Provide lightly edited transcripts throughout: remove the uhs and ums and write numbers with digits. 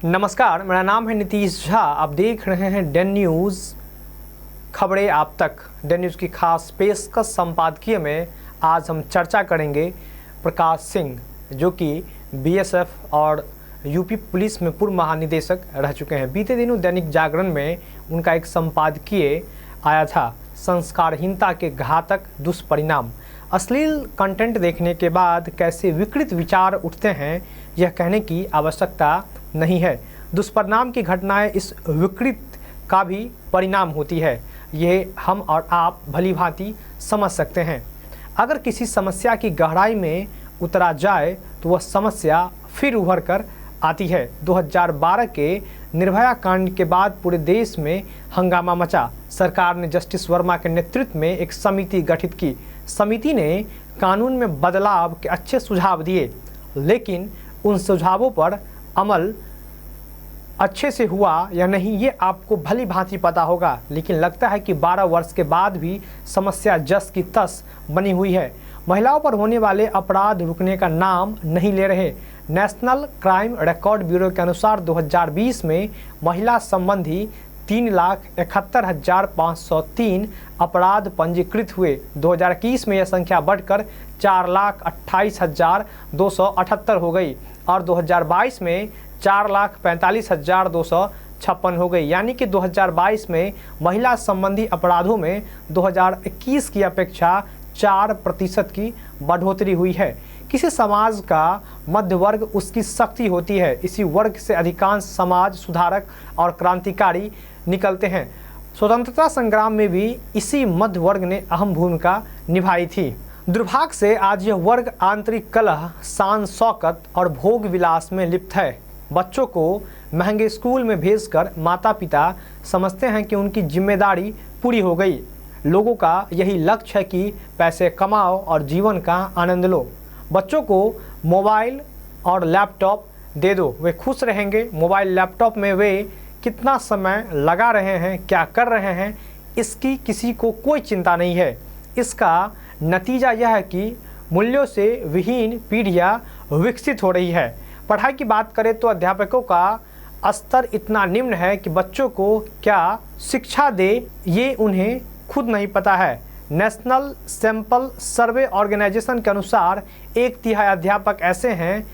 नमस्कार, मेरा नाम है नीतीश झा। आप देख रहे हैं डेन न्यूज़, खबरें आप तक। डेन न्यूज़ की खास पेशकश संपादकीय में आज हम चर्चा करेंगे प्रकाश सिंह, जो कि बीएसएफ और यूपी पुलिस में पूर्व महानिदेशक रह चुके हैं। बीते दिनों दैनिक जागरण में उनका एक संपादकीय आया था, संस्कारहीनता के घातक दुष्परिणाम। अश्लील कंटेंट देखने के बाद कैसे विकृत विचार उठते हैं, यह कहने की आवश्यकता नहीं है। दुष्परिणाम की घटनाएं इस विकृत का भी परिणाम होती है, ये हम और आप भली भांति समझ सकते हैं। अगर किसी समस्या की गहराई में उतरा जाए तो वह समस्या फिर उभर कर आती है। 2012 के निर्भया कांड के बाद पूरे देश में हंगामा मचा। सरकार ने जस्टिस वर्मा के नेतृत्व में एक समिति गठित की। समिति ने कानून में बदलाव के अच्छे सुझाव दिए, लेकिन उन सुझावों पर अमल अच्छे से हुआ या नहीं ये आपको भली भांति पता होगा। लेकिन लगता है कि 12 वर्ष के बाद भी समस्या जस की तस बनी हुई है। महिलाओं पर होने वाले अपराध रुकने का नाम नहीं ले रहे। नेशनल क्राइम रिकॉर्ड ब्यूरो के अनुसार 2020 में महिला संबंधी 3,71,503 अपराध पंजीकृत हुए। 2021 में यह संख्या बढ़कर 4,28,278 हो गई और 2022 में 4,45,256 हो गई। यानी कि 2022 में महिला संबंधी अपराधों में 2021 की अपेक्षा 4% की बढ़ोतरी हुई है। किसी समाज का मध्य वर्ग उसकी शक्ति होती है। इसी वर्ग से अधिकांश समाज सुधारक और क्रांतिकारी निकलते हैं। स्वतंत्रता संग्राम में भी इसी मध्य वर्ग ने अहम भूमिका निभाई थी। दुर्भाग्य से आज यह वर्ग आंतरिक कलह, शान शौकत और भोग विलास में लिप्त है। बच्चों को महंगे स्कूल में भेजकर माता पिता समझते हैं कि उनकी जिम्मेदारी पूरी हो गई। लोगों का यही लक्ष्य है कि पैसे कमाओ और जीवन का आनंद लो। बच्चों को मोबाइल और लैपटॉप दे दो, वे खुश रहेंगे। मोबाइल लैपटॉप में वे कितना समय लगा रहे हैं, क्या कर रहे हैं, इसकी किसी को कोई चिंता नहीं है। इसका नतीजा यह है कि मूल्यों से विहीन पीढ़ियाँ विकसित हो रही है। पढ़ाई की बात करें तो अध्यापकों का स्तर इतना निम्न है कि बच्चों को क्या शिक्षा दे ये उन्हें खुद नहीं पता है। नेशनल सैंपल सर्वे ऑर्गेनाइजेशन के अनुसार 1/3 अध्यापक ऐसे हैं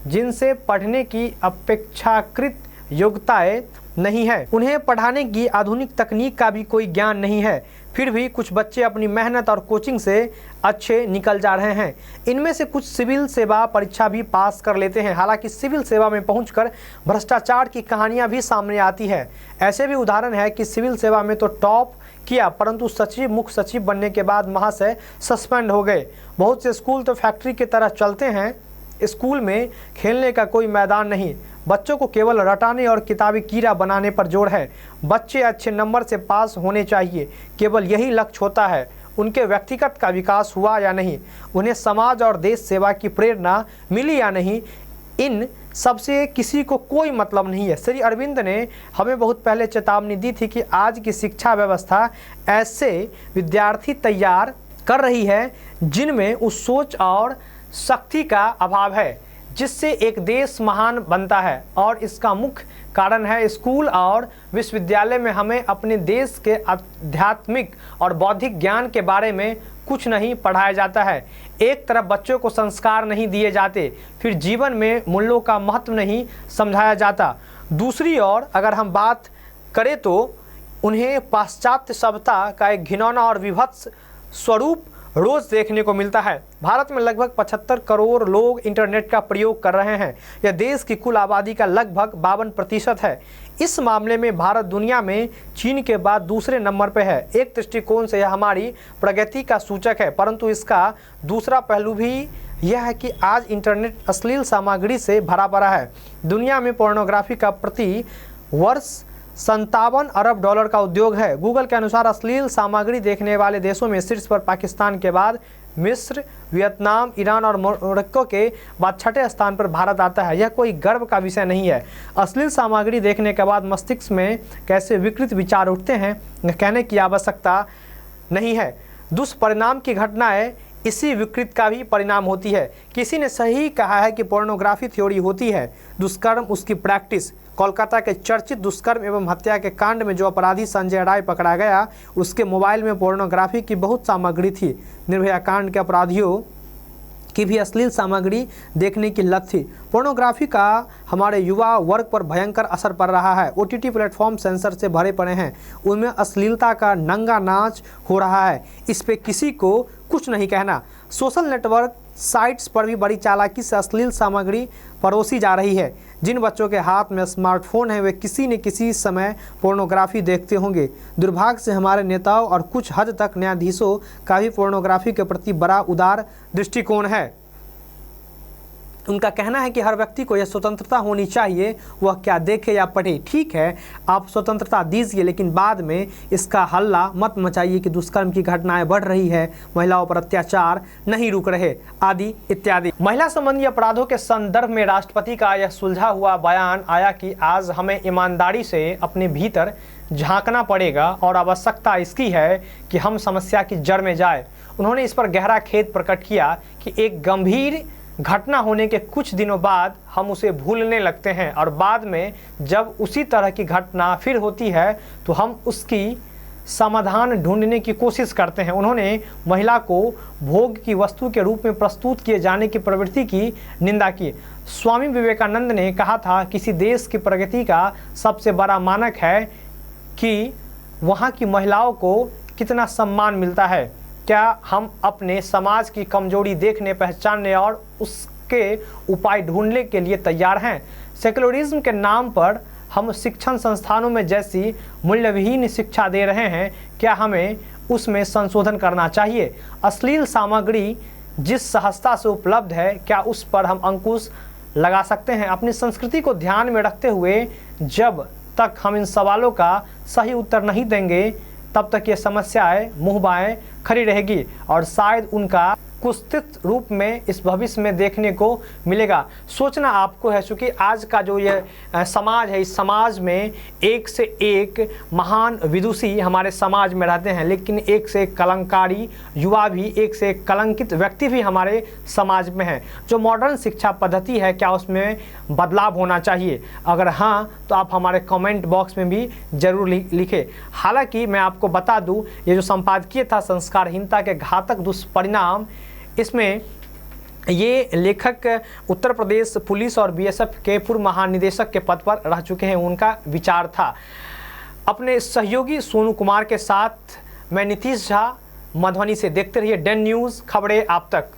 जिनसे पढ़ने की अपेक्षाकृत योग्यताएं नहीं है। उन्हें पढ़ाने की आधुनिक तकनीक का भी कोई ज्ञान नहीं है। फिर भी कुछ बच्चे अपनी मेहनत और कोचिंग से अच्छे निकल जा रहे हैं। इनमें से कुछ सिविल सेवा परीक्षा भी पास कर लेते हैं। हालांकि सिविल सेवा में पहुंचकर भ्रष्टाचार की कहानियां भी सामने आती है। ऐसे भी उदाहरण है कि सिविल सेवा में तो टॉप किया, परंतु सचिव, मुख्य सचिव बनने के बाद महाशय सस्पेंड हो गए। बहुत से स्कूल तो फैक्ट्री की तरह चलते हैं। स्कूल में खेलने का कोई मैदान नहीं। बच्चों को केवल रटाने और किताबी कीड़ा बनाने पर जोर है। बच्चे अच्छे नंबर से पास होने चाहिए, केवल यही लक्ष्य होता है। उनके व्यक्तिगत का विकास हुआ या नहीं, उन्हें समाज और देश सेवा की प्रेरणा मिली या नहीं, इन सबसे किसी को कोई मतलब नहीं है। श्री अरविंद ने हमें बहुत पहले चेतावनी दी थी कि आज की शिक्षा व्यवस्था ऐसे विद्यार्थी तैयार कर रही है जिनमें उस सोच और शक्ति का अभाव है जिससे एक देश महान बनता है। और इसका मुख्य कारण है स्कूल और विश्वविद्यालय में हमें अपने देश के आध्यात्मिक और बौद्धिक ज्ञान के बारे में कुछ नहीं पढ़ाया जाता है। एक तरफ बच्चों को संस्कार नहीं दिए जाते, फिर जीवन में मूल्यों का महत्व नहीं समझाया जाता। दूसरी ओर अगर हम बात करें तो उन्हें पाश्चात्य सभ्यता का एक घिनौना और विभत्स स्वरूप रोज देखने को मिलता है। भारत में लगभग 75 करोड़ लोग इंटरनेट का प्रयोग कर रहे हैं। यह देश की कुल आबादी का लगभग 52% है। इस मामले में भारत दुनिया में चीन के बाद दूसरे नंबर पर है। एक दृष्टिकोण से यह हमारी प्रगति का सूचक है, परंतु इसका दूसरा पहलू भी यह है कि आज इंटरनेट अश्लील सामग्री से भरा पड़ा है। दुनिया में पोर्नोग्राफी का प्रति वर्ष $57 अरब का उद्योग है। गूगल के अनुसार अश्लील सामग्री देखने वाले देशों में शीर्ष पर पाकिस्तान के बाद मिस्र, वियतनाम, ईरान और मोरक्को के बाद 6ठे स्थान पर भारत आता है। यह कोई गर्व का विषय नहीं है। अश्लील सामग्री देखने के बाद मस्तिष्क में कैसे विकृत विचार उठते हैं कहने की आवश्यकता नहीं है। दुष्परिणाम की घटनाएं इसी विकृत का भी परिणाम होती है। किसी ने सही कहा है कि पोर्नोग्राफी थ्योरी होती है दुष्कर्म, उसकी प्रैक्टिस। कोलकाता के चर्चित दुष्कर्म एवं हत्या के कांड में जो अपराधी संजय राय पकड़ा गया, उसके मोबाइल में पोर्नोग्राफी की बहुत सामग्री थी। निर्भया कांड के अपराधियों की भी अश्लील सामग्री देखने की लत थी। पोर्नोग्राफी का हमारे युवा वर्ग पर भयंकर असर पड़ रहा है। OTT प्लेटफॉर्म सेंसर से भरे पड़े हैं, उनमें अश्लीलता का नंगा नाच हो रहा है। इस पे किसी को कुछ नहीं कहना। सोशल नेटवर्क साइट्स पर भी बड़ी चालाकी से अश्लील सामग्री परोसी जा रही है। जिन बच्चों के हाथ में स्मार्टफोन है वे किसी न किसी समय पोर्नोग्राफी देखते होंगे। दुर्भाग्य से हमारे नेताओं और कुछ हद तक न्यायाधीशों का भी पोर्नोग्राफी के प्रति बड़ा उदार दृष्टिकोण है। उनका कहना है कि हर व्यक्ति को यह स्वतंत्रता होनी चाहिए, वह क्या देखे या पढ़े। ठीक है, आप स्वतंत्रता दीजिए, लेकिन बाद में इसका हल्ला मत मचाइए कि दुष्कर्म की घटनाएं बढ़ रही है, महिलाओं पर अत्याचार नहीं रुक रहे, आदि इत्यादि। महिला संबंधी अपराधों के संदर्भ में राष्ट्रपति का यह सुलझा हुआ बयान आया कि आज हमें ईमानदारी से अपने भीतर झांकना पड़ेगा और आवश्यकता इसकी है कि हम समस्या की जड़ में जाए। उन्होंने इस पर गहरा खेद प्रकट किया कि एक गंभीर घटना होने के कुछ दिनों बाद हम उसे भूलने लगते हैं और बाद में जब उसी तरह की घटना फिर होती है तो हम उसकी समाधान ढूंढने की कोशिश करते हैं। उन्होंने महिला को भोग की वस्तु के रूप में प्रस्तुत किए जाने की प्रवृत्ति की निंदा की। स्वामी विवेकानंद ने कहा था, किसी देश की प्रगति का सबसे बड़ा मानक है कि वहाँ की महिलाओं को कितना सम्मान मिलता है। क्या हम अपने समाज की कमजोरी देखने, पहचानने और उसके उपाय ढूंढने के लिए तैयार हैं? सेकुलरिज्म के नाम पर हम शिक्षण संस्थानों में जैसी मूल्यविहीन शिक्षा दे रहे हैं, क्या हमें उसमें संशोधन करना चाहिए? अश्लील सामग्री जिस सहजता से उपलब्ध है, क्या उस पर हम अंकुश लगा सकते हैं? अपनी संस्कृति को ध्यान में रखते हुए जब तक हम इन सवालों का सही उत्तर नहीं देंगे, तब तक ये समस्याएं मुँह बाएं खड़ी रहेगी और शायद उनका कुत्सित रूप में इस भविष्य में देखने को मिलेगा। सोचना आपको है, चूँकि आज का जो ये समाज है, इस समाज में एक से एक महान विदुषी हमारे समाज में रहते हैं, लेकिन एक से एक कलंकारी युवा भी, एक से एक कलंकित व्यक्ति भी हमारे समाज में है। जो मॉडर्न शिक्षा पद्धति है, क्या उसमें बदलाव होना चाहिए? अगर हाँ, तो आप हमारे कमेंट बॉक्स में भी ज़रूर लिखें। हालांकि मैं आपको बता दूं, ये जो संपादकीय था संस्कारहीनता के घातक दुष्परिणाम, इसमें ये लेखक उत्तर प्रदेश पुलिस और BSF के पूर्व महानिदेशक के पद पर रह चुके हैं, उनका विचार था। अपने सहयोगी सोनू कुमार के साथ मैं नीतीश झा, मधुबनी से। देखते रहिए डेन न्यूज़, खबरें आप तक।